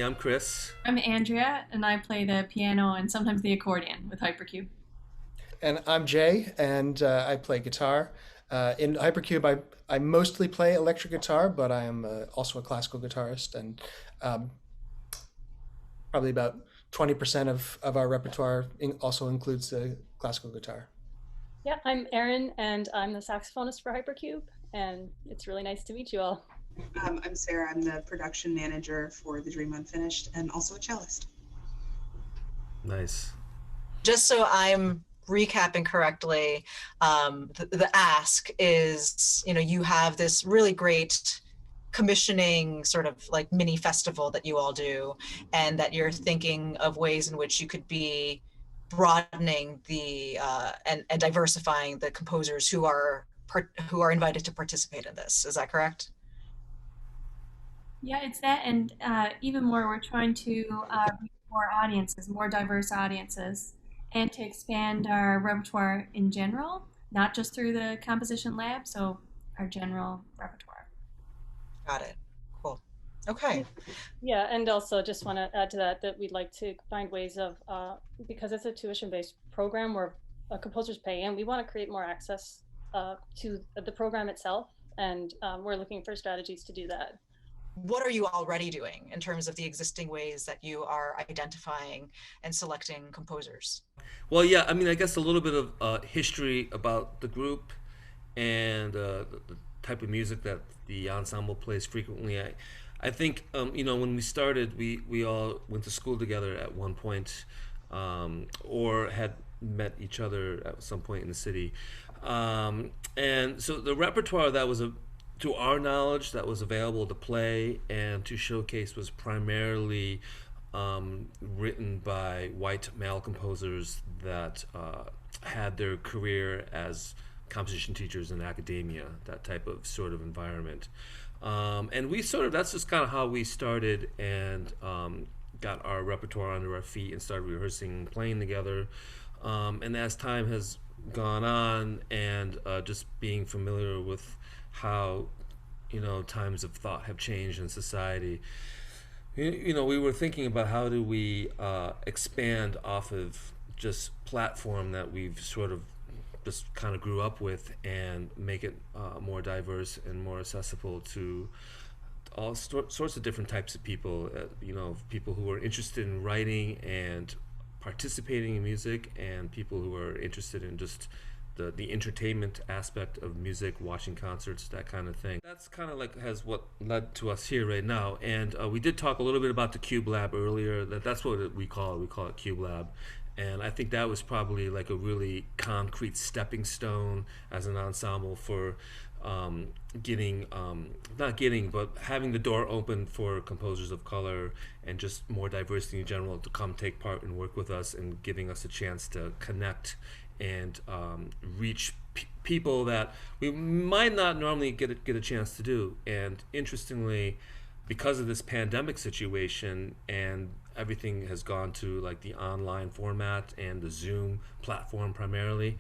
I'm Chris. I'm Andrea, and I play the piano and sometimes the accordion with Hypercube. And I'm Jay, and I play guitar. In Hypercube, I mostly play electric guitar, but I am also a classical guitarist, and um, probably about 20% of our repertoire also includes the classical guitar. Yeah, I'm Erin, and I'm the saxophonist for Hypercube, and it's really nice to meet you all. I'm Sarah. I'm the production manager for The Dream Unfinished and also a cellist. Nice. Just so I'm recapping correctly, the ask is, you have this really great commissioning sort of like mini festival that you all do, and that you're thinking of ways in which you could be broadening the and diversifying the composers who are invited to participate in this. Is that correct? Yeah, it's that, and even more, we're trying to reach more audiences, more diverse audiences, and to expand our repertoire in general, not just through the composition lab, so our general repertoire. Got it. Cool. Okay. Yeah, and also just want to add to that we'd like to find ways of, because it's a tuition-based program where composers pay in, we want to create more access to the program itself, and we're looking for strategies to do that. What are you already doing in terms of the existing ways that you are identifying and selecting composers? Well, yeah, I mean, I guess a little bit of history about the group and the type of music that the ensemble plays frequently. I think, when we started, we all went to school together at one point, or had met each other at some point in the city. And so the repertoire that was to our knowledge, that was available to play and to showcase was primarily written by white male composers that had their career as composition teachers in academia, that type of sort of environment. And that's just kind of how we started and got our repertoire under our feet and started rehearsing and playing together. And as time has gone on and just being familiar with how times of thought have changed in society, we were thinking about how do we expand off of just platform that we've sort of just kind of grew up with and make it more diverse and more accessible to all sorts of different types of people, people who are interested in writing and participating in music, and people who are interested in just the entertainment aspect of music, watching concerts, that kind of thing. That's kind of like has what led to us here right now. And we did talk a little bit about the CubeLab earlier. That's what we call it. We call it CubeLab. And I think that was probably like a really concrete stepping stone as an ensemble for but having the door open for composers of color and just more diversity in general to come take part and work with us, and giving us a chance to connect and reach people that we might not normally get a chance to do. And interestingly, because of this pandemic situation and everything has gone to like the online format and the Zoom platform primarily,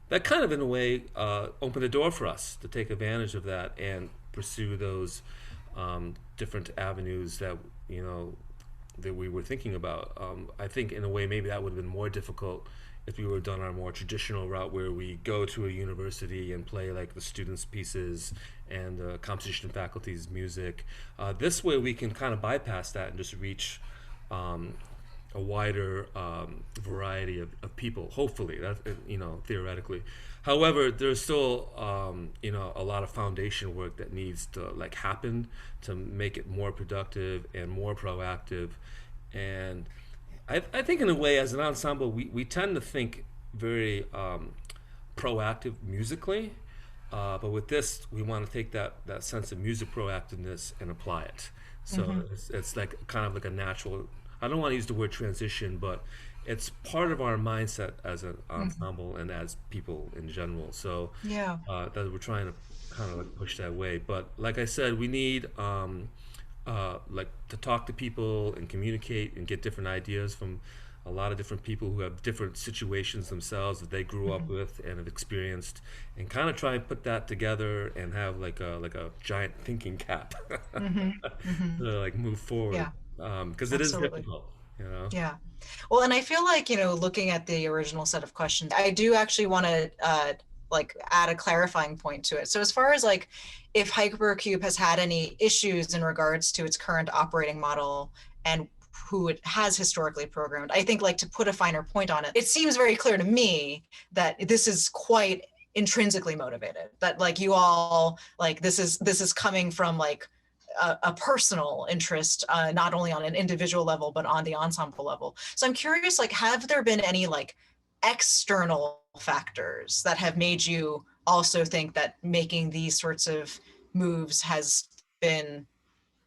that kind of in a way opened the door for us to take advantage of that and pursue those different avenues that that we were thinking about. I think in a way maybe that would have been more difficult if we were done our more traditional route, where we go to a university and play like the students' pieces and the composition faculty's music. This way we can kind of bypass that and just reach a wider variety of people, hopefully, that theoretically. However, there's still a lot of foundation work that needs to like happen to make it more productive and more proactive. And I think in a way, as an ensemble, we tend to think very proactive musically, but with this, we want to take that sense of music proactiveness and apply it. So it's like kind of like a natural, I don't want to use the word transition, but it's part of our mindset as an ensemble and as people in general. So Yeah. that we're trying to kind of like push that way. But like I said, we need like to talk to people and communicate and get different ideas from a lot of different people who have different situations themselves that they grew up with and have experienced, and kind of try and put that together and have like a giant thinking cap to like move forward. Yeah. because it is Absolutely. difficult, you know. Yeah. Well, and I feel like, looking at the original set of questions, I do actually want to like add a clarifying point to it. So as far as like if Hypercube has had any issues in regards to its current operating model and who it has historically programmed, I think like to put a finer point on it, it seems very clear to me that this is quite intrinsically motivated, that like you all like this is coming from like a personal interest, not only on an individual level, but on the ensemble level. So I'm curious, like, have there been any like external factors that have made you also think that making these sorts of moves has been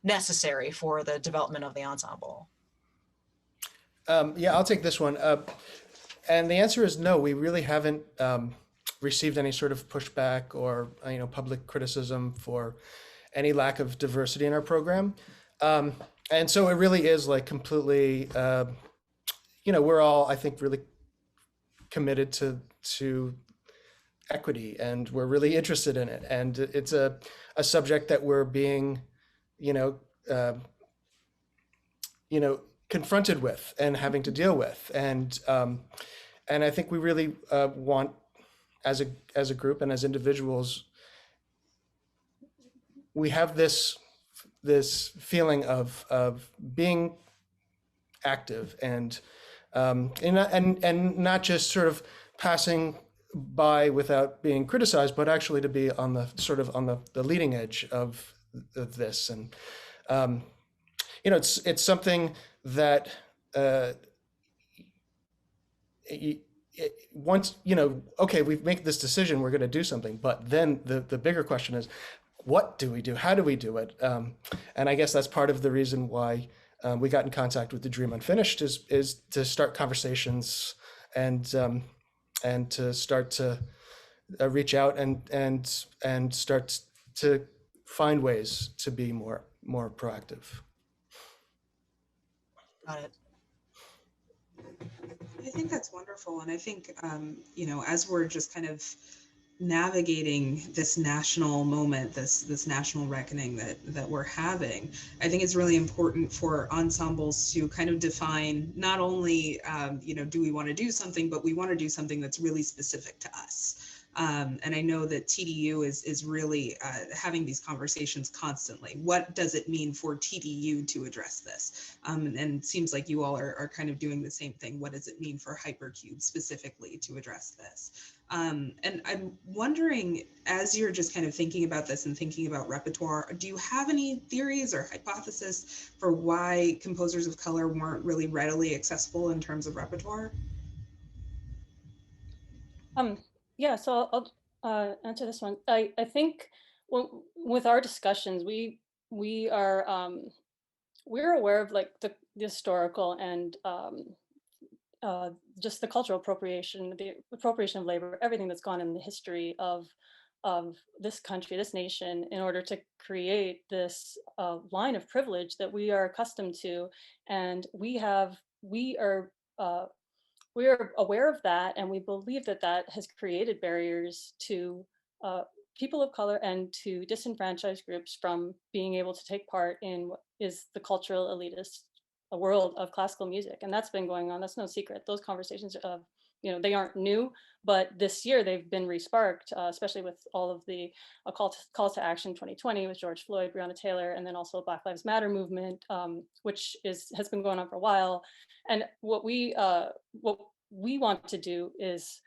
necessary for the development of the ensemble? Yeah, I'll take this one. And the answer is no. We really haven't received any sort of pushback or public criticism for any lack of diversity in our program. And so it really is like completely, we're all, I think, really committed to equity, and we're really interested in it. And it's a subject that we're being, you know, uh, confronted with and having to deal with. And I think we really want, as a group and as individuals, we have this feeling of being active and not just sort of passing by without being criticized, but actually to be on the sort of on the leading edge of this. And it's something that once okay, we make this decision, we're going to do something, but then the bigger question is, what do we do? How do we do it? And I guess that's part of the reason why we got in contact with the Dream Unfinished is to start conversations and to start to reach out and start to find ways to be more proactive. Got it. I think that's wonderful. And I think, as we're just kind of navigating this national moment, this national reckoning that we're having, I think it's really important for ensembles to kind of define not only, do we want to do something, but we want to do something that's really specific to us. And I know that TDU is really having these conversations constantly. What does it mean for TDU to address this? And it seems like you all are kind of doing the same thing. What does it mean for Hypercube specifically to address this? And I'm wondering, as you're just kind of thinking about this and thinking about repertoire, do you have any theories or hypothesis for why composers of color weren't really readily accessible in terms of repertoire? Yeah, so I'll answer this one. I think with our discussions, we are we're aware of like the historical and just the cultural appropriation, the appropriation of labor, everything that's gone in the history of this country, this nation, in order to create this line of privilege that we are accustomed to, and we are. We are aware of that, and we believe that that has created barriers to people of color and to disenfranchised groups from being able to take part in what is the cultural elitist world of classical music. And that's been going on. That's no secret. Those conversations, they aren't new, but this year they've been resparked, especially with all of the call to action 2020 with George Floyd, Breonna Taylor, and then also Black Lives Matter movement, which has been going on for a while. And what we want to do is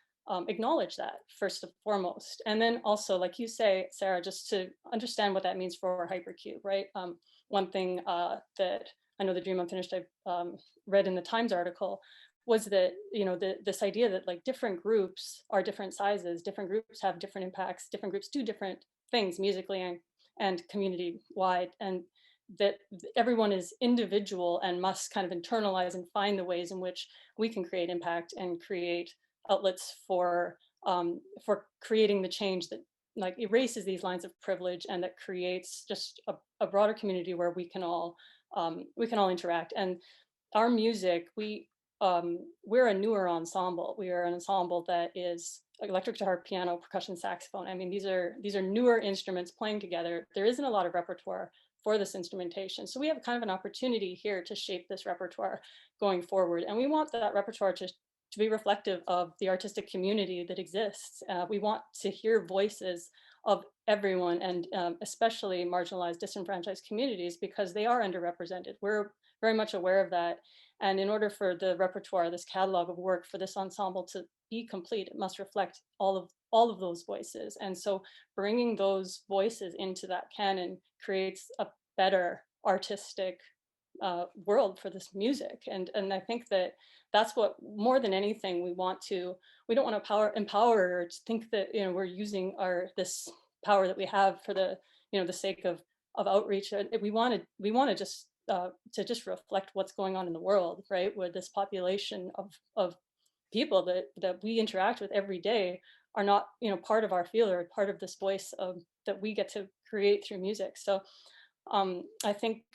acknowledge that first and foremost, and then also, like you say, Sarah, just to understand what that means for Hypercube, right? One thing that I know the Dream Unfinished I've read in the Times article was that this idea that like different groups are different sizes, different groups have different impacts, different groups do different things musically and community wide, and that everyone is individual and must kind of internalize and find the ways in which we can create impact and create outlets for creating the change that like erases these lines of privilege and that creates just a broader community where we can all interact. And our music, we're a newer ensemble. We are an ensemble that is electric guitar, piano, percussion, saxophone. I mean, these are newer instruments playing together. There isn't a lot of repertoire for this instrumentation. So we have kind of an opportunity here to shape this repertoire going forward. And we want that repertoire to be reflective of the artistic community that exists. We want to hear voices of everyone, and especially marginalized, disenfranchised communities, because they are underrepresented. We're very much aware of that. And in order for the repertoire, this catalog of work for this ensemble to be complete, it must reflect all of those voices. And so bringing those voices into that canon creates a better artistic world for this music. And I think that that's what, more than anything, we don't want to empower or to think that, you know, we're using this power that we have for the, you know, the sake of outreach. We want to just reflect what's going on in the world, right? Where this population of people that we interact with every day are not, you know, part of our field or part of this voice that we get to create through music. So I think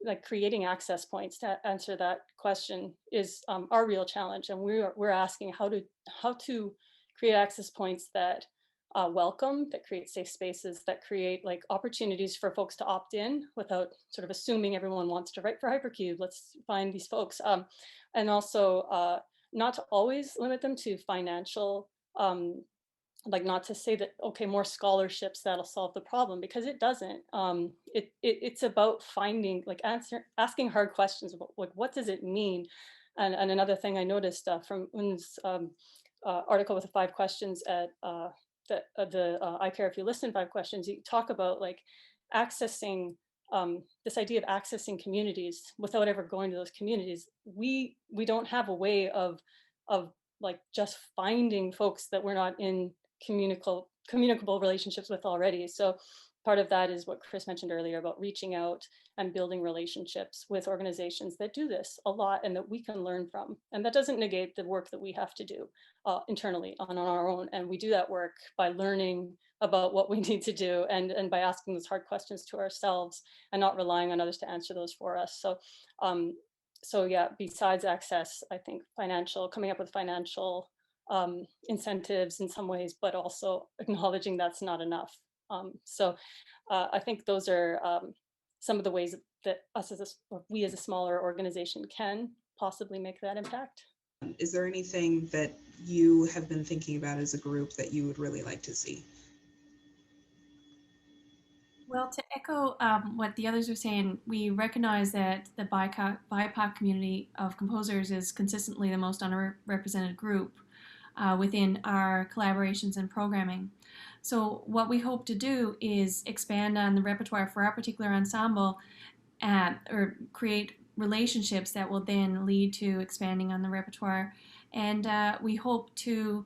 like creating access points to answer that question is our real challenge, and we're asking how to create access points that welcome, that create safe spaces, that create like opportunities for folks to opt in without sort of assuming everyone wants to write for Hypercube. Let's find these folks, and also not to always limit them to financial. Like, not to say that, okay, more scholarships, that'll solve the problem, because it doesn't. It's about finding, like, asking hard questions about, like, what does it mean? And another thing I noticed from Un's article with the 5 questions at the I Care If You Listen 5 questions, you talk about like accessing this idea of accessing communities without ever going to those communities. We don't have a way of like just finding folks that we're not in communicable relationships with already. So part of that is what Chris mentioned earlier about reaching out and building relationships with organizations that do this a lot and that we can learn from. And that doesn't negate the work that we have to do internally on our own. And we do that work by learning about what we need to do and by asking those hard questions to ourselves and not relying on others to answer those for us. So yeah, besides access, I think coming up with financial incentives in some ways, but also acknowledging that's not enough. I think those are some of the ways that we as a smaller organization can possibly make that impact. Is there anything that you have been thinking about as a group that you would really like to see? Well, to echo what the others are saying, we recognize that the BIPOC community of composers is consistently the most underrepresented group within our collaborations and programming. So what we hope to do is expand on the repertoire for our particular ensemble or create relationships that will then lead to expanding on the repertoire. And we hope to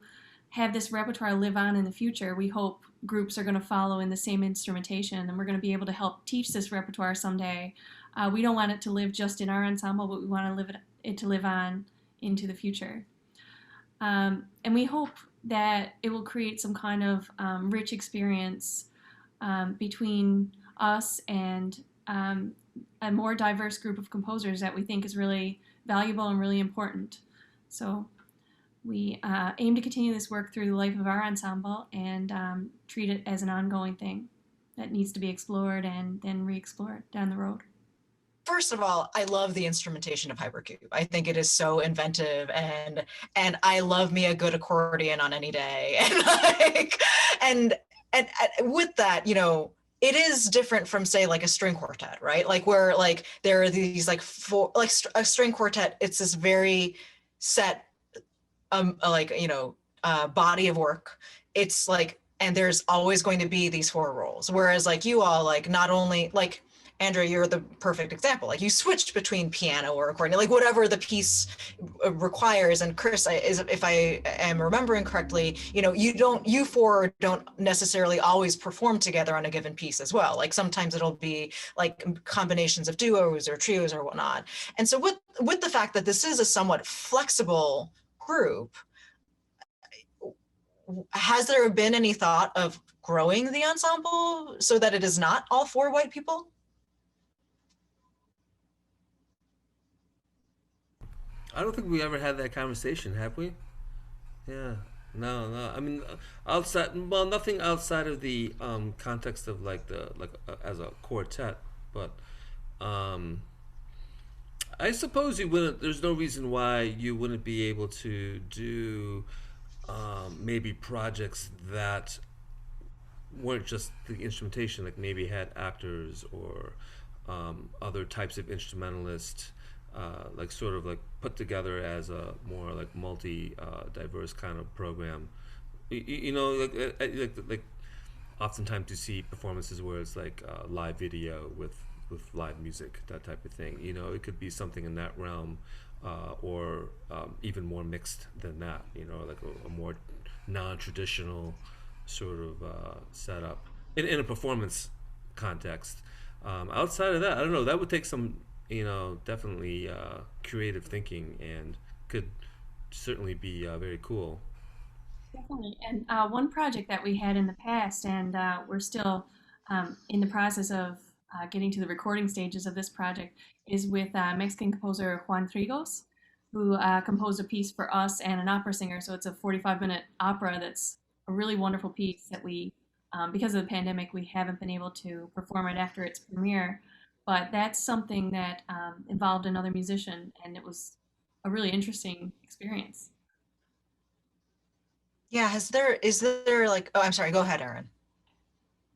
have this repertoire live on in the future. We hope groups are going to follow in the same instrumentation, and we're going to be able to help teach this repertoire someday. We don't want it to live just in our ensemble, but we want it to live on into the future. And we hope that it will create some kind of rich experience between us and a more diverse group of composers that we think is really valuable and really important. So we aim to continue this work through the life of our ensemble and treat it as an ongoing thing that needs to be explored and then re-explored down the road. First of all, I love the instrumentation of Hypercube. I think it is so inventive, and I love me a good accordion on any day. And with that, you know, it is different from, say, like a string quartet, right? Like where like there are these like a string quartet. It's this very set body of work. It's like, and there's always going to be these 4 roles. Whereas like you all, like, not only like Andrea, you're the perfect example. Like you switch between piano or accordion, like whatever the piece requires. And Chris, if I am remembering correctly, you know, you 4 don't necessarily always perform together on a given piece as well. Like sometimes it'll be like combinations of duos or trios or whatnot. And so with the fact that this is a somewhat flexible group, has there been any thought of growing the ensemble so that it is not all 4 white people? I don't think we ever had that conversation, have we? Yeah. No. I mean, nothing outside of the context of as a quartet. But I suppose you wouldn't. There's no reason why you wouldn't be able to do maybe projects that weren't just the instrumentation, like maybe had actors or other types of instrumentalists, like sort of like put together as a more like multi diverse kind of program. You know, like oftentimes you see performances where it's like live video with live music, that type of thing. You know, it could be something in that realm, or even more mixed than that. You know, like a more non-traditional sort of setup in a performance context. Outside of that, I don't know. That would take some, you know, definitely creative thinking, and could certainly be very cool. Definitely. And one project that we had in the past, and we're still in the process of getting to the recording stages of this project, is with Mexican composer Juan Trigos, who composed a piece for us and an opera singer. So it's a 45-minute opera that's a really wonderful piece that we, because of the pandemic, we haven't been able to perform it after its premiere. But that's something that involved another musician, and it was a really interesting experience. Yeah, is there like, oh, I'm sorry, go ahead, Erin.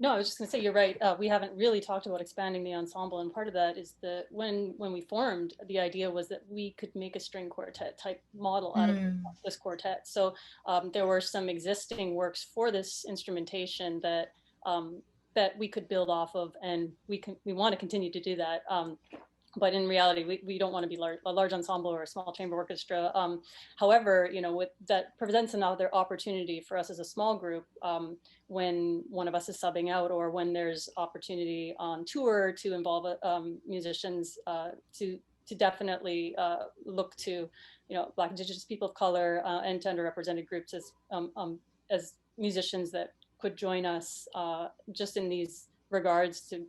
No, I was just going to say, you're right. We haven't really talked about expanding the ensemble, and part of that is that when we formed, the idea was that we could make a string quartet type model out of this quartet. So there were some existing works for this instrumentation that that we could build off of, and we want to continue to do that. But in reality, we don't want to be a large ensemble or a small chamber orchestra. However, you know, that presents another opportunity for us as a small group, when one of us is subbing out, or when there's opportunity on tour to involve musicians, to definitely look to, you know, Black, Indigenous, people of color, and to underrepresented groups as musicians that could join us just in these regards, to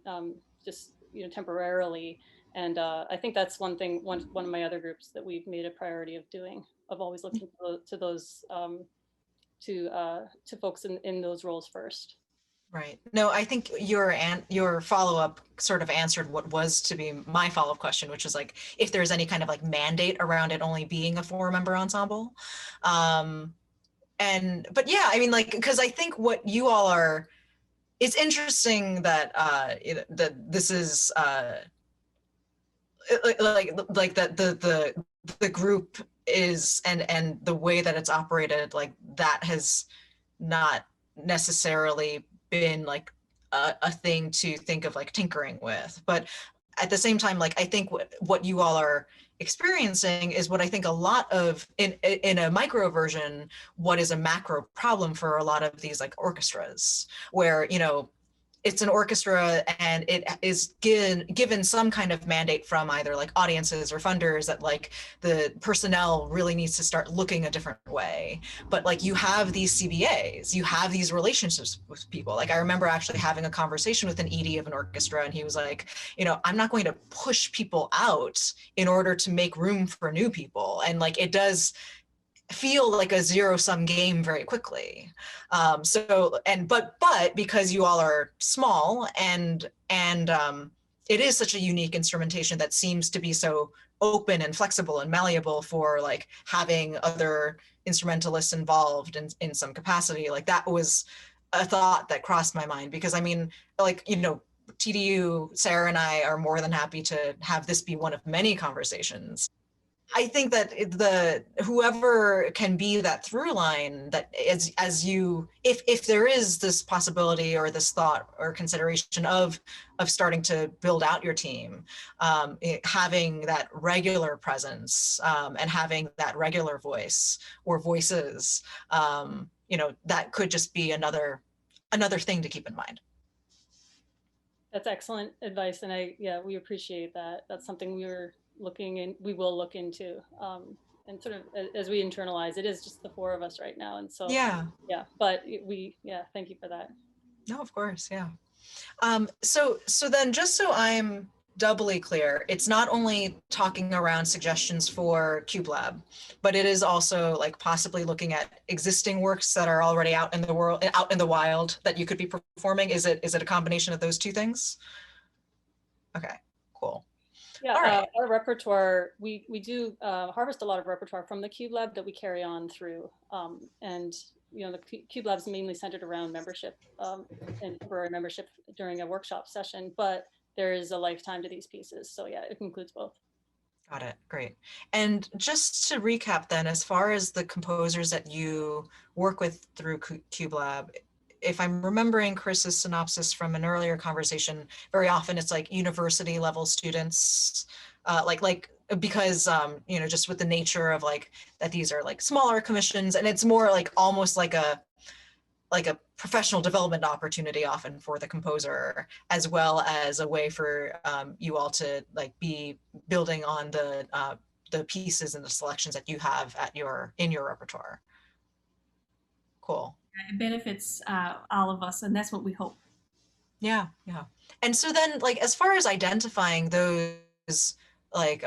just, you know, temporarily. And I think that's one of my other groups that we've made a priority of doing, of always looking to those, to folks in those roles first. Right. No, I think your follow-up sort of answered what was to be my follow-up question, which was like, if there's any kind of like mandate around it only being a 4-member ensemble. But yeah, I mean, like, because I think what you all are, it's interesting that that this is like that the group is, and the way that it's operated, like that has not necessarily been like a thing to think of like tinkering with. But at the same time, like I think what you all are experiencing is what I think a lot of in a micro version, what is a macro problem for a lot of these like orchestras, where, you know, it's an orchestra and it is given some kind of mandate from either like audiences or funders that like the personnel really needs to start looking a different way. But like you have these CBAs, you have these relationships with people. Like I remember actually having a conversation with an ED of an orchestra, and he was like, you know, I'm not going to push people out in order to make room for new people. And like it does feel like a zero-sum game very quickly. But because you all are small and it is such a unique instrumentation that seems to be so open and flexible and malleable for like having other instrumentalists involved in some capacity, like that was a thought that crossed my mind. Because I mean, like, you know, TDU, Sarah and I are more than happy to have this be one of many conversations. I think that whoever can be that through line, that as you, if there is this possibility or this thought or consideration of starting to build out your team, having that regular presence, and having that regular voice or voices, you know, that could just be another thing to keep in mind. That's excellent advice, and we appreciate that. That's something we will look into, and sort of as we internalize. It is just the 4 of us right now, and so but thank you for that. No, of course. Yeah. So then, just so I'm doubly clear, it's not only talking around suggestions for CubeLab, but it is also like possibly looking at existing works that are already out in the wild that you could be performing. Is it a combination of those two things? Okay, cool. Yeah, All right. our repertoire, we do harvest a lot of repertoire from the CubeLab that we carry on through. And, the CubeLab is mainly centered around membership and temporary membership during a workshop session, but there is a lifetime to these pieces. So yeah, it includes both. Got it. Great. And just to recap then, as far as the composers that you work with through CubeLab, if I'm remembering Chris's synopsis from an earlier conversation, very often it's like university level students, because just with the nature of like that these are like smaller commissions, and it's more like almost like a professional development opportunity often for the composer, as well as a way for you all to like be building on the pieces and the selections that you have in your repertoire. Cool. It benefits all of us, and that's what we hope. Yeah, yeah. And so then, like, as far as identifying those, like,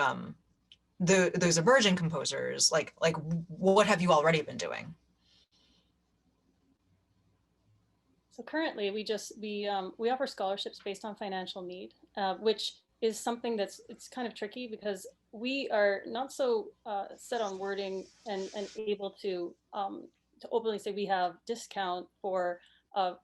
those emerging composers, like, what have you already been doing? So currently, we offer scholarships based on financial need, which is something it's kind of tricky because we are not so set on wording and able to openly say we have discount for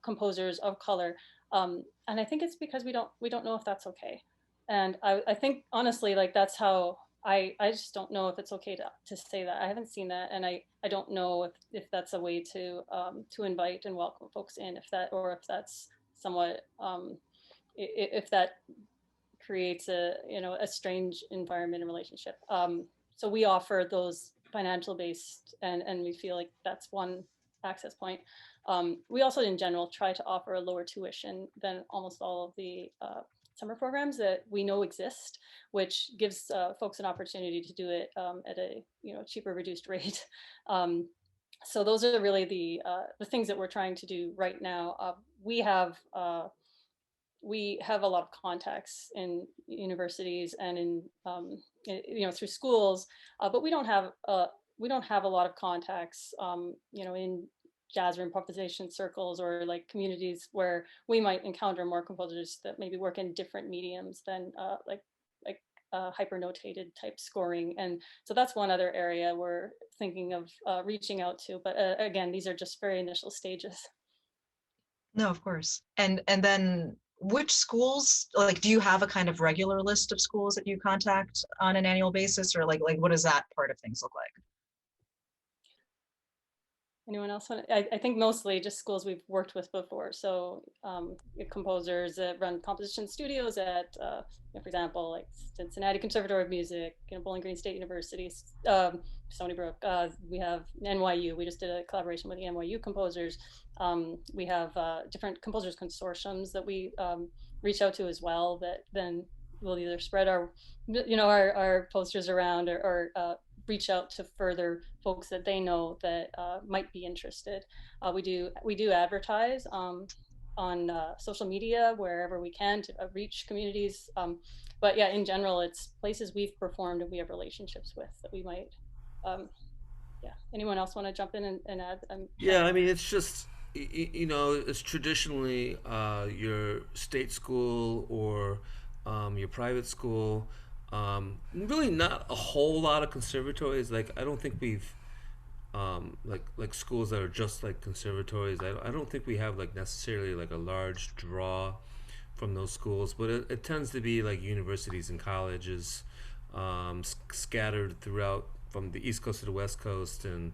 composers of color, and I think it's because we don't know if that's okay, and I think honestly like that's how I just don't know if it's okay to say that. I haven't seen that, and I don't know if that's a way to invite and welcome folks in, if that's somewhat if that creates a strange environment and relationship. So we offer those financial based, and we feel like that's one access point. We also in general try to offer a lower tuition than almost all of the summer programs that we know exist, which gives folks an opportunity to do it at a cheaper, reduced rate. So those are really the things that we're trying to do right now. We have a lot of contacts in universities and in through schools, but we don't have a lot of contacts in jazz or improvisation circles or like communities where we might encounter more composers that maybe work in different mediums than like hyper notated type scoring. And so that's one other area we're thinking of reaching out to, but again, these are just very initial stages. No, of course. And then which schools, like, do you have a kind of regular list of schools that you contact on an annual basis, or like what does that part of things look like? Anyone else want to, I think mostly just schools we've worked with before. So composers that run composition studios at, for example, like Cincinnati Conservatory of Music, Bowling Green State University, Stony Brook. We have NYU. We just did a collaboration with the NYU composers. We have different composers consortiums that we reach out to as well. That then will either spread our posters around or reach out to further folks that they know that might be interested. We do advertise on social media wherever we can to reach communities. But yeah, in general, it's places we've performed and we have relationships with that we might. Yeah. Anyone else want to jump in and add? Yeah, I mean, it's just it's traditionally your state school or your private school. Really not a whole lot of conservatories. Like I don't think we've like schools that are just like conservatories. I don't think we have like necessarily like a large draw from those schools, but it tends to be like universities and colleges scattered throughout from the East Coast to the West Coast, and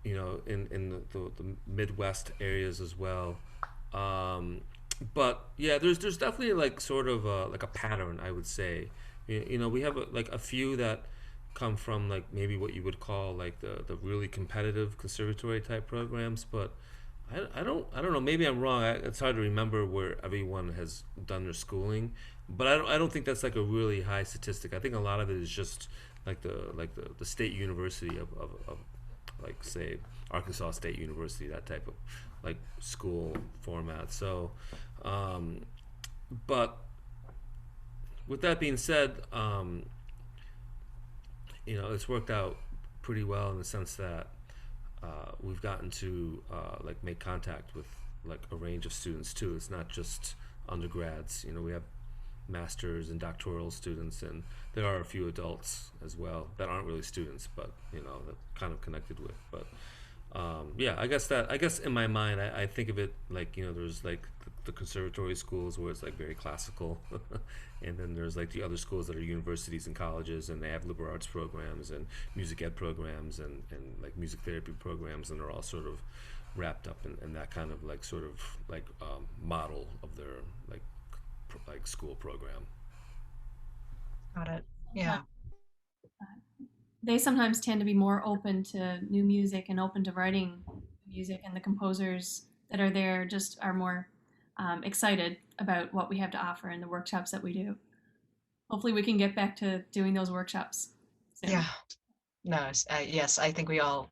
in the Midwest areas as well. But yeah, there's definitely like sort of like a pattern, I would say. We have like a few that come from like maybe what you would call like the really competitive conservatory type programs, but I don't know, maybe I'm wrong. It's hard to remember where everyone has done their schooling, but I don't think that's like a really high statistic. I think a lot of it is just like the state university of like say Arkansas State University, that type of like school format. So but with that being said, it's worked out pretty well in the sense that we've gotten to like make contact with like a range of students too. It's not just undergrads. We have master's and doctoral students, and there are a few adults as well that aren't really students, but you know, that kind of connected with. But yeah, I guess in my mind, I think of it like, you know, there's like the conservatory schools where it's like very classical, and then there's like the other schools that are universities and colleges, and they have liberal arts programs and music ed programs and like music therapy programs, and they're all sort of wrapped up in that kind of like sort of like model of their like like school program. Got it. Yeah. They sometimes tend to be more open to new music and open to writing music, and the composers that are there just are more excited about what we have to offer in the workshops that we do. Hopefully we can get back to doing those workshops soon. Yeah. No, yes, I think we all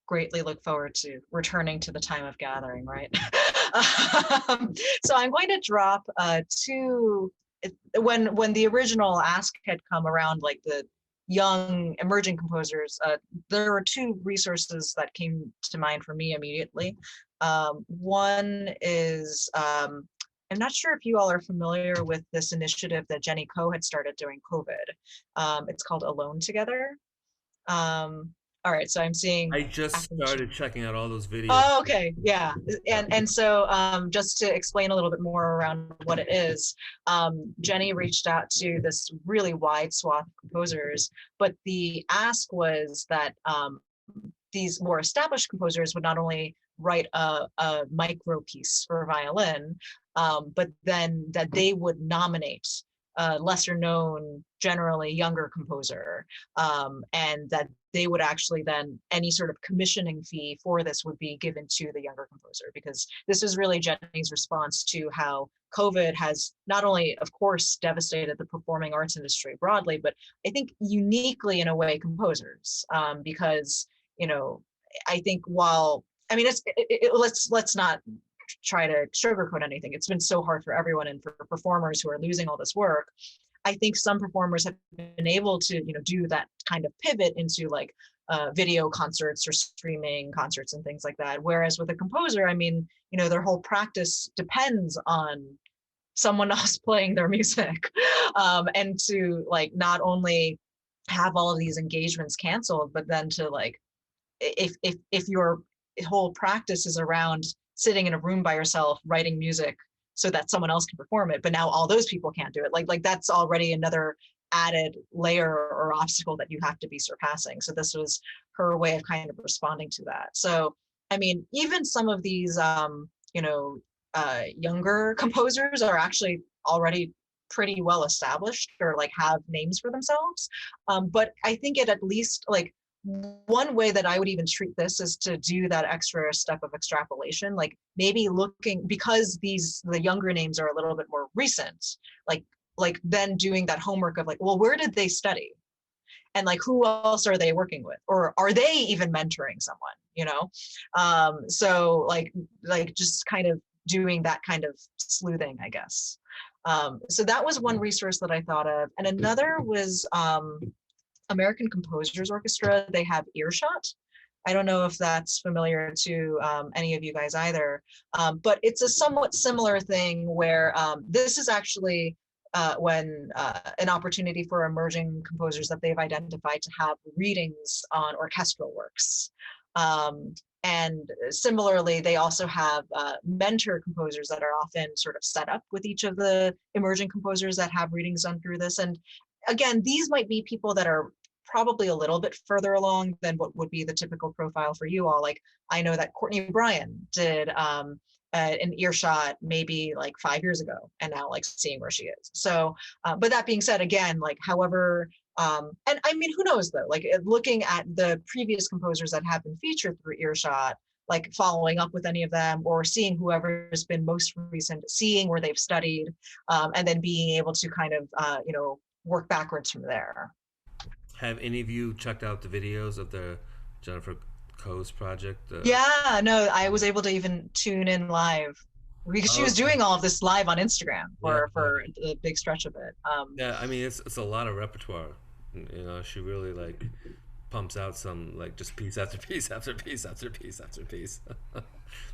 greatly look forward to returning to the time of gathering, right? So I'm going to drop when the original ask had come around, like the young emerging composers, there were two resources that came to mind for me immediately. One is, I'm not sure if you all are familiar with this initiative that Jenny Ko had started during COVID. It's called Alone Together. All right, so I'm seeing. I just started checking out all those videos. Oh, okay, yeah, and so just to explain a little bit more around what it is, Jenny reached out to this really wide swath of composers, but the ask was that these more established composers would not only write a micro piece for violin, but then that they would nominate a lesser known, generally younger composer, and that they would actually then, any sort of commissioning fee for this would be given to the younger composer, because this is really Jenny's response to how COVID has not only, of course, devastated the performing arts industry broadly, but I think uniquely in a way composers, because, you know, I think while, I mean, let's not try to sugarcoat anything. It's been so hard for everyone, and for performers who are losing all this work. I think some performers have been able to, you know, do that kind of pivot into like video concerts or streaming concerts and things like that. Whereas with a composer, I mean, you know, their whole practice depends on someone else playing their music, and to like not only have all of these engagements canceled, but then to like, if your whole practice is around sitting in a room by yourself writing music so that someone else can perform it, but now all those people can't do it, like that's already another added layer or obstacle that you have to be surpassing. So this was her way of kind of responding to that. So I mean, even some of these you know, younger composers are actually already pretty well established or like have names for themselves, but I think it at least, like, one way that I would even treat this is to do that extra step of extrapolation, like maybe looking, because the younger names are a little bit more recent, like then doing that homework of like, well, where did they study? And like, who else are they working with? Or are they even mentoring someone, you know? So like just kind of doing that kind of sleuthing, I guess. So that was one resource that I thought of. And another was, American Composers Orchestra. They have Earshot. I don't know if that's familiar to any of you guys either, but it's a somewhat similar thing where this is actually when an opportunity for emerging composers that they've identified to have readings on orchestral works. And similarly, they also have mentor composers that are often sort of set up with each of the emerging composers that have readings done through this. And again, these might be people that are probably a little bit further along than what would be the typical profile for you all. Like, I know that Courtney Bryan did an Earshot maybe like 5 years ago, and now like seeing where she is. So, but that being said, again, like however, and I mean, who knows though, like looking at the previous composers that have been featured through Earshot, like following up with any of them or seeing whoever has been most recent, seeing where they've studied, and then being able to kind of, you know, work backwards from there. Have any of you checked out the videos of the Jennifer Ko's project? Yeah, no, I was able to even tune in live because she was doing all of this live on Instagram for a big stretch of it. Yeah, I mean, it's a lot of repertoire. You know, she really like pumps out some like just piece after piece after piece after piece after piece.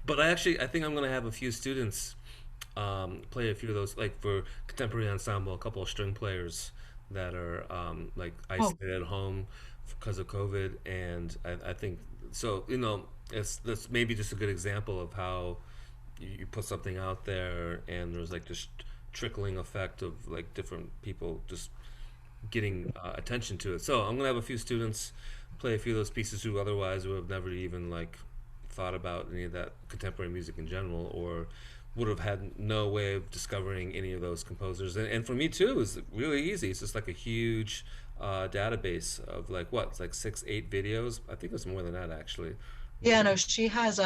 But I think I'm gonna have a few students play a few of those, like for contemporary ensemble, a couple of string players that are like Oh, isolated at home because of COVID, and I think so. You know, it's that's maybe just a good example of how you put something out there, and there's like this trickling effect of like different people just getting attention to it. So I'm gonna have a few students play a few of those pieces who otherwise would have never even like thought about any of that contemporary music in general, or would have had no way of discovering any of those composers. And for me too, it's really easy. It's just like a huge database of like what, it's like 6, 8 videos. I think it's more than that actually. yeah, no, she has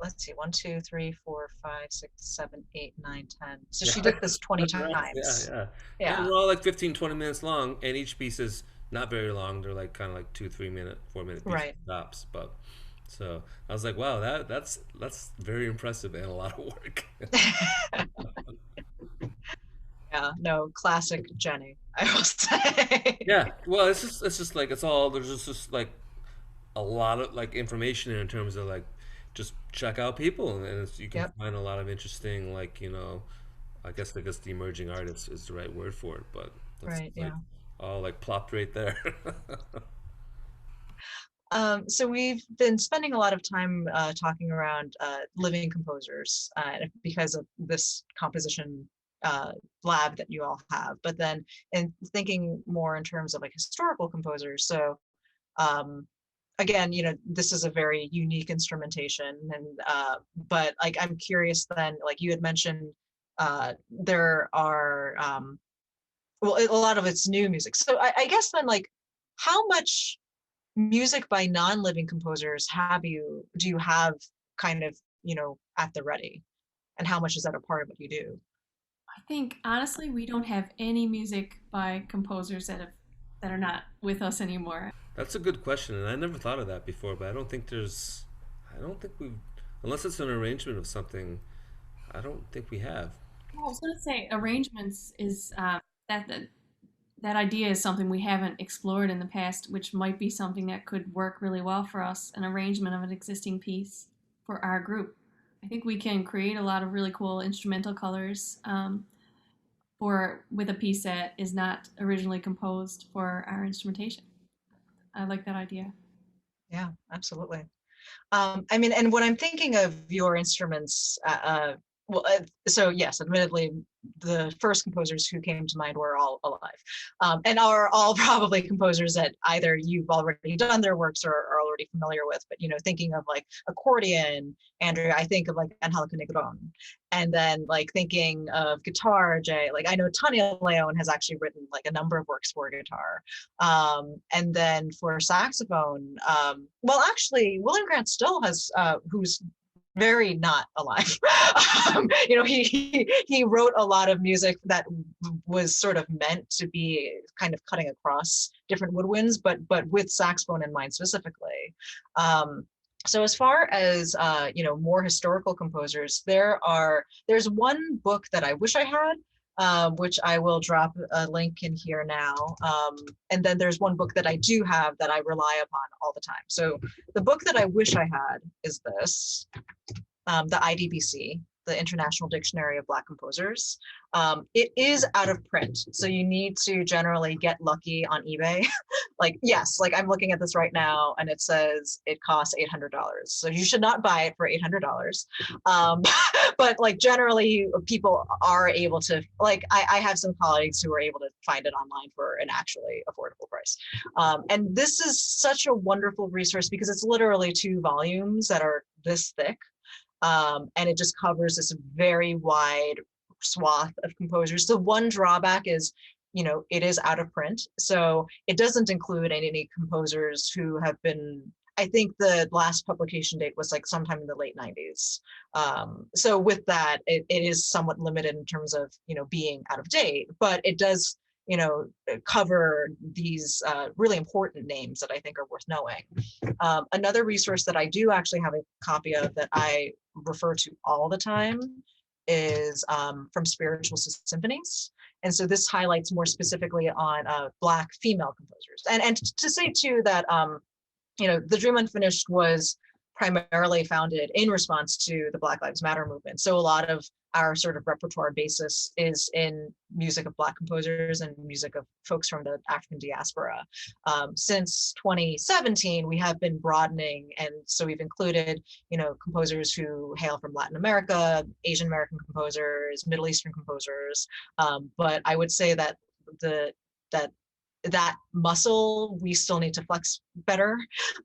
let's see, 1, 2, 3, 4, 5, 6, 7, 8, 9, 10. So Yeah, she did this 20 yeah, times. yeah. And Yeah, they're all like 15, 20 minutes long, and each piece is not very long. They're like kind of like 2, 3 minute, 4 minute pieces right. tops. But so I was like, wow, that's very impressive and a lot of work. Yeah, no, classic Jenny, I will say. Yeah, well, it's just like it's all there's just like a lot of like information in terms of like just check out people, and you can Yep, find a lot of interesting like I guess the emerging artist is the right word for it, but that's right, like yeah. all like plopped right there. So we've been spending a lot of time talking around living composers because of this composition lab that you all have, but then in thinking more in terms of like historical composers. So um, again, this is a very unique instrumentation, and but like I'm curious then, like you had mentioned, there are well, a lot of it's new music. So I guess then, like, how much music by non-living composers do you have kind of at the ready, and how much is that a part of what you do? I think honestly, we don't have any music by composers that are not with us anymore. That's a good question, and I never thought of that before, but I don't think we've, unless it's an arrangement of something, I don't think we have. Well, I was going to say arrangements is that that idea is something we haven't explored in the past, which might be something that could work really well for us. An arrangement of an existing piece for our group. I think we can create a lot of really cool instrumental colors for with a piece that is not originally composed for our instrumentation. I like that idea. Yeah, absolutely. I mean, and when I'm thinking of your instruments, well, so yes, admittedly, the first composers who came to mind were all alive, and are all probably composers that either you've already done their works or are already familiar with. But thinking of like accordion, Andrea, I think of like Angelica Negron, and then like thinking of guitar, Jay. Like I know Tanya Leon has actually written like a number of works for guitar, and then for saxophone, well, actually, William Grant Still has, who's very not alive. He wrote a lot of music that was sort of meant to be kind of cutting across different woodwinds, but with saxophone in mind specifically. So as far as more historical composers, there's one book that I wish I had, which I will drop a link in here now. And then there's one book that I do have that I rely upon all the time. So the book that I wish I had is this, the IDBC, the International Dictionary of Black Composers. It is out of print, so you need to generally get lucky on eBay. Like, yes, like I'm looking at this right now and it says it costs $800. So you should not buy it for $800. But like generally people are able to, like I have some colleagues who are able to find it online for an actually affordable price. And this is such a wonderful resource because it's literally 2 volumes that are this thick. And it just covers this very wide swath of composers. The one drawback is, it is out of print, so it doesn't include any composers who have been, I think the last publication date was like sometime in the late 90s. So with that, it is somewhat limited in terms of, being out of date, but it does, cover these really important names that I think are worth knowing. Another resource that I do actually have a copy of that I refer to all the time is from Spiritual Symphonies. And so this highlights more specifically on Black female composers. And to say too that, The Dream Unfinished was primarily founded in response to the Black Lives Matter movement. So a lot of our sort of repertoire basis is in music of Black composers and music of folks from the African diaspora. Since 2017, we have been broadening, and so we've included, composers who hail from Latin America, Asian American composers, Middle Eastern composers. But I would say that that muscle we still need to flex better,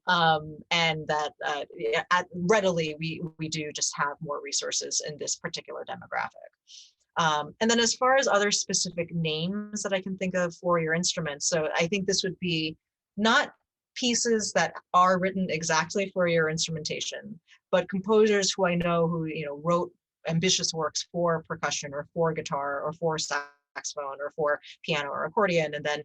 and that readily we do just have more resources in this particular demographic. And then as far as other specific names that I can think of for your instruments, so I think this would be not pieces that are written exactly for your instrumentation, but composers who I know who wrote ambitious works for percussion or for guitar or for saxophone or for piano or accordion, and then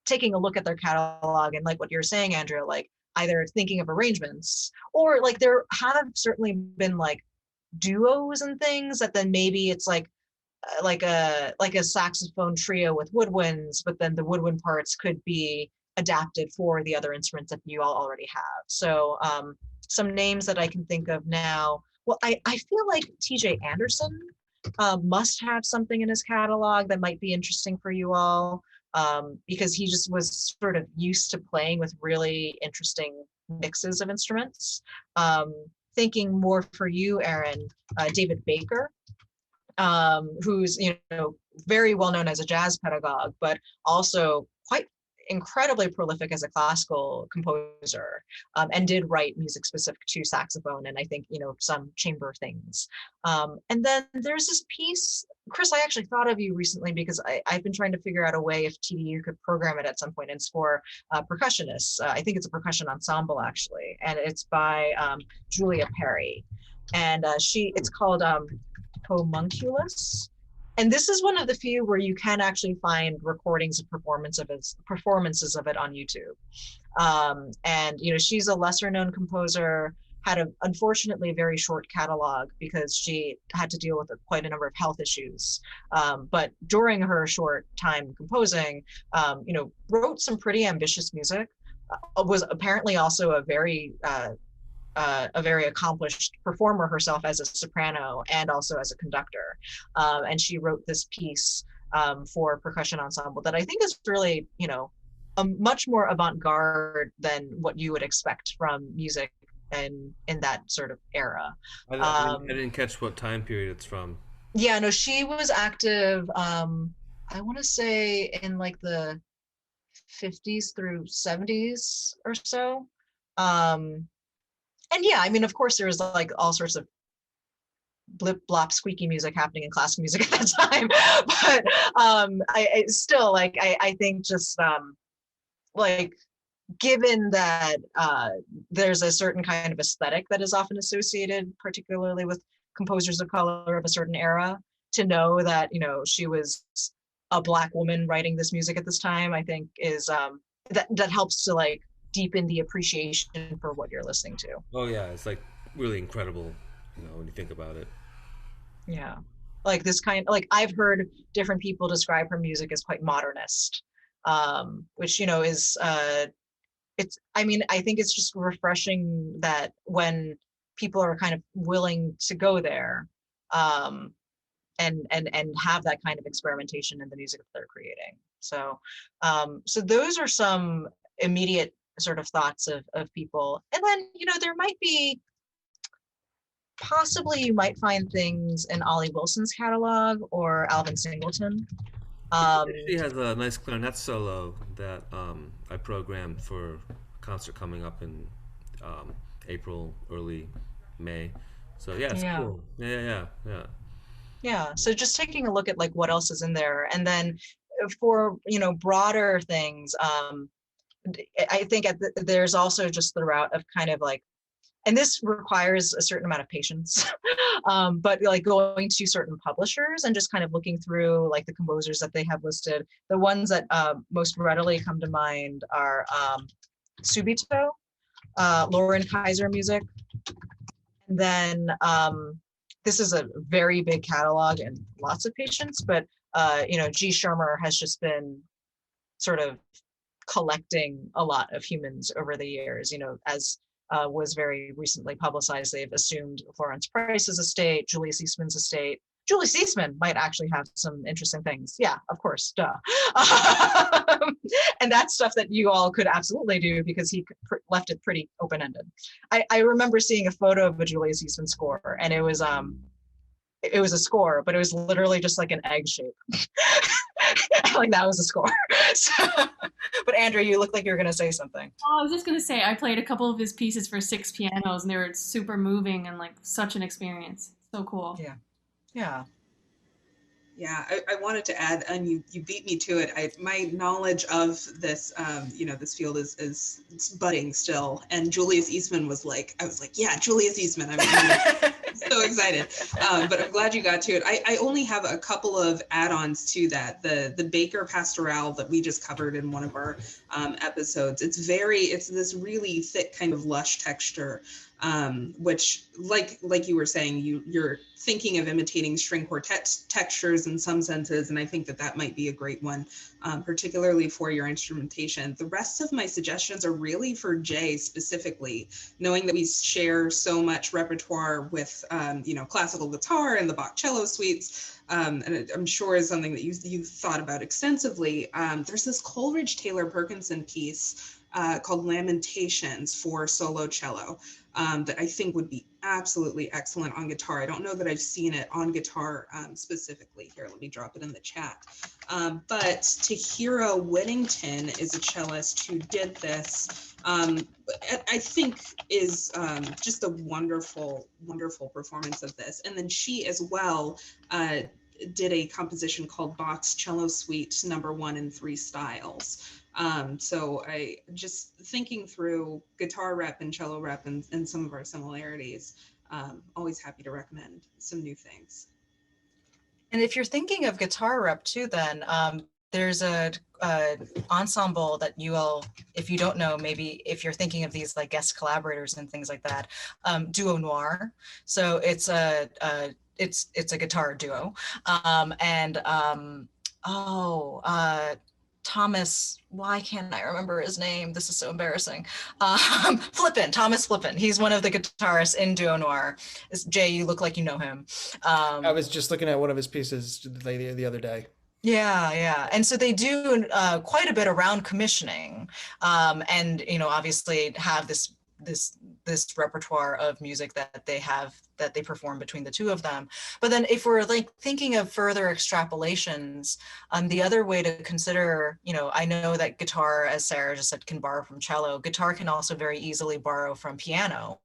taking a look at their catalog and like what you're saying, Andrea, like either thinking of arrangements or like there have certainly been like duos and things that then maybe it's like a saxophone trio with woodwinds, but then the woodwind parts could be adapted for the other instruments that you all already have. So some names that I can think of now, well, I feel like TJ Anderson must have something in his catalog that might be interesting for you all, because he just was sort of used to playing with really interesting mixes of instruments. Thinking more for you, Aaron, David Baker, who's very well known as a jazz pedagogue, but also quite incredibly prolific as a classical composer, and did write music specific to saxophone and I think some chamber things. And then there's this piece, Chris, I actually thought of you recently because I've been trying to figure out a way if TDU could program it at some point. And it's for percussionists. I think it's a percussion ensemble actually, and it's by Julia Perry, and it's called Homunculus. And this is one of the few where you can actually find recordings of performances of it on YouTube. And she's a lesser known composer, had unfortunately a very short catalog because she had to deal with quite a number of health issues. But during her short time composing, wrote some pretty ambitious music. Was apparently also a very accomplished performer herself as a soprano and also as a conductor. And she wrote this piece for percussion ensemble that I think is really, a much more avant-garde than what you would expect from music in that sort of era. I didn't catch what time period it's from. Yeah, no, she was active, I want to say in like the 50s through 70s or so. And yeah, I mean, of course, there was like all sorts of blip blop squeaky music happening in classical music at that time. But I still like, I think just like, given that there's a certain kind of aesthetic that is often associated, particularly with composers of color of a certain era, to know that, she was a Black woman writing this music at this time, I think is that helps to like deepen the appreciation for what you're listening to. Oh yeah, it's like really incredible, when you think about it. Yeah, like this kind, like I've heard different people describe her music as quite modernist, which is it's. I mean, I think it's just refreshing that when people are kind of willing to go there, and have that kind of experimentation in the music that they're creating. So, so those are some immediate sort of thoughts of people. And then, there might be, possibly you might find things in Ollie Wilson's catalog or Alvin Singleton. She has a nice clarinet solo that I programmed for a concert coming up in April, early May. So yeah, it's cool. Yeah, so just taking a look at like what else is in there. And then for, broader things, I think there's also just the route of kind of like, and this requires a certain amount of patience, but like going to certain publishers and just kind of looking through like the composers that they have listed. The ones that most readily come to mind are Subito, Lauren Kaiser music. And then this is a very big catalog and lots of patience, but G. Shermer has just been sort of collecting a lot of humans over the years, as was very recently publicized. They've assumed Florence Price's estate, Julius Eastman's estate. Julius Eastman might actually have some interesting things. Yeah, of course, duh. And that's stuff that you all could absolutely do because he left it pretty open-ended. I remember seeing a photo of a Julius Eastman score, and it was a score, but it was literally just like an egg shape. Like that was a score. So, but Andrew, you look like you were gonna say something. Oh, I was just gonna say I played a couple of his pieces for 6 pianos, and they were super moving and like such an experience. So cool. Yeah. Yeah. Yeah, I wanted to add, and you beat me to it. My knowledge of this, this field is it's budding still. And Julius Eastman was like, I was like, yeah, Julius Eastman. I'm so excited. But I'm glad you got to it. I only have a couple of add-ons to that. The Baker Pastoral that we just covered in one of our episodes. It's this really thick kind of lush texture. Which like you were saying, you're thinking of imitating string quartet textures in some senses, and I think that might be a great one, particularly for your instrumentation. The rest of my suggestions are really for Jay specifically, knowing that we share so much repertoire with classical guitar and the Bach cello suites, and I'm sure is something that you've thought about extensively. There's this Coleridge Taylor Perkinson piece called Lamentations for solo cello. That I think would be absolutely excellent on guitar. I don't know that I've seen it on guitar specifically. Here, let me drop it in the chat. But Tahira Whittington is a cellist who did this. I think is just a wonderful, wonderful performance of this. And then she as well did a composition called Bach's Cello Suite number 1 in 3 styles. So I just thinking through guitar rep and cello rep and some of our similarities, always happy to recommend some new things. And if you're thinking of guitar rep too, then there's a ensemble that you all, if you don't know, maybe if you're thinking of these like guest collaborators and things like that, Duo Noir. So it's a guitar duo, Thomas, why can't I remember his name? This is so embarrassing. Thomas Flippin. He's one of the guitarists in Duo Noir. Jay, you look like you know him. I was just looking at one of his pieces the other day. Yeah. And so they do quite a bit around commissioning, and obviously have this repertoire of music that they perform between the two of them. But then if we're like thinking of further extrapolations, the other way to consider, I know that guitar, as Sarah just said, can borrow from cello. Guitar can also very easily borrow from piano.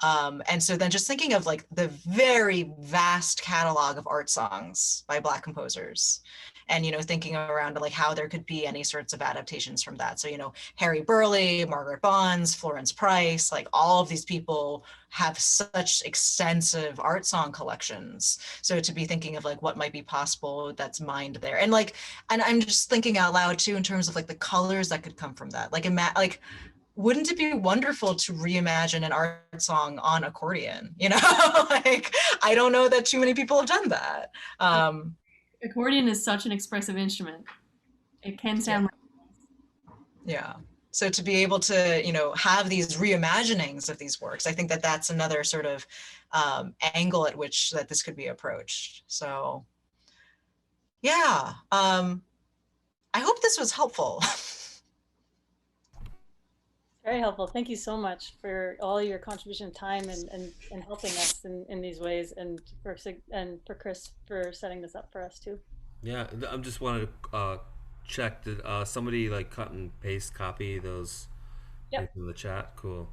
And so then just thinking of like the very vast catalog of art songs by Black composers, and thinking around like how there could be any sorts of adaptations from that. So Harry Burleigh, Margaret Bonds, Florence Price, like all of these people have such extensive art song collections. So to be thinking of like what might be possible that's mined there, and I'm just thinking out loud too in terms of like the colors that could come from that. Like wouldn't it be wonderful to reimagine an art song on accordion? Like I don't know that too many people have done that. Accordion is such an expressive instrument. It can sound yeah. So to be able to, have these reimaginings of these works, I think that that's another sort of angle at which that this could be approached. So yeah, I hope this was helpful. Very helpful. Thank you so much for all your contribution of time and helping us in these ways, and for Chris for setting this up for us too. Yeah, I just wanted to check, did somebody like cut and paste copy those in the chat? Cool.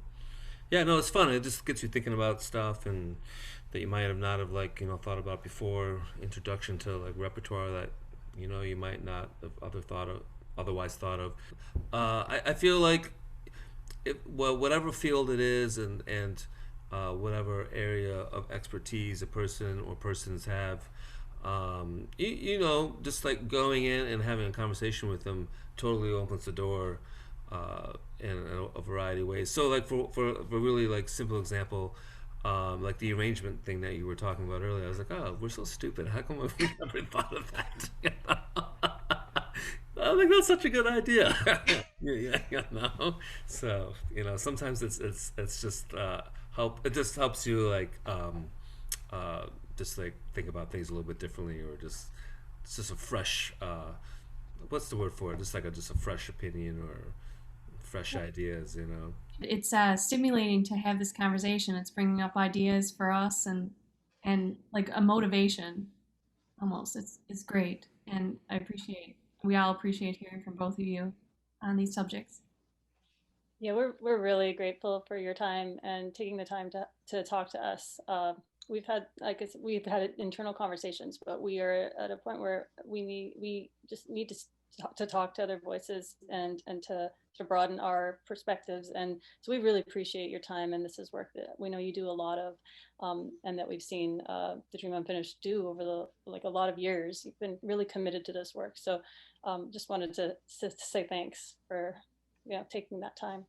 Yeah, no, it's fun. It just gets you thinking about stuff and that you might have not have thought about before. Introduction to like repertoire that you might not have otherwise thought of. I feel like whatever field it is and whatever area of expertise a person or persons have, just like going in and having a conversation with them totally opens the door in a variety of ways. So like for a really like simple example, like the arrangement thing that you were talking about earlier, I was like, oh, we're so stupid. How come we never thought of that? I think that's such a good idea. Yeah, no. So sometimes it's just help. It just helps you like just like think about things a little bit differently, or just it's just a fresh what's the word for it? Just like just a fresh opinion or fresh ideas. It's stimulating to have this conversation. It's bringing up ideas for us and like a motivation almost. It's great, and we all appreciate hearing from both of you on these subjects. Yeah, we're really grateful for your time and taking the time to talk to us. We've had, like I said, we've had internal conversations, but we are at a point where we just need to talk to other voices and to broaden our perspectives. And so we really appreciate your time. And this is work that we know you do a lot of, and that we've seen the Dream Unfinished do over a lot of years. You've been really committed to this work. So just wanted to say thanks for taking that time.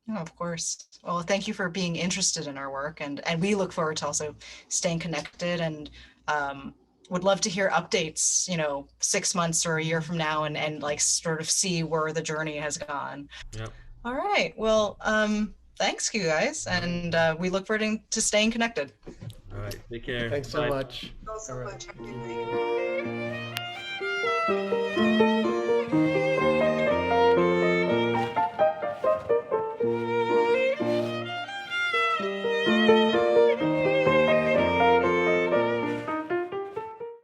Oh, of course. Well, thank you for being interested in our work, and we look forward to also staying connected, and would love to hear updates, 6 months or a year from now, and like sort of see where the journey has gone. Yep. All right. Well, thanks you guys, and we look forward to staying connected. All right. Take care. Thanks so Bye. much. Thank you so All right. much. Have a good night.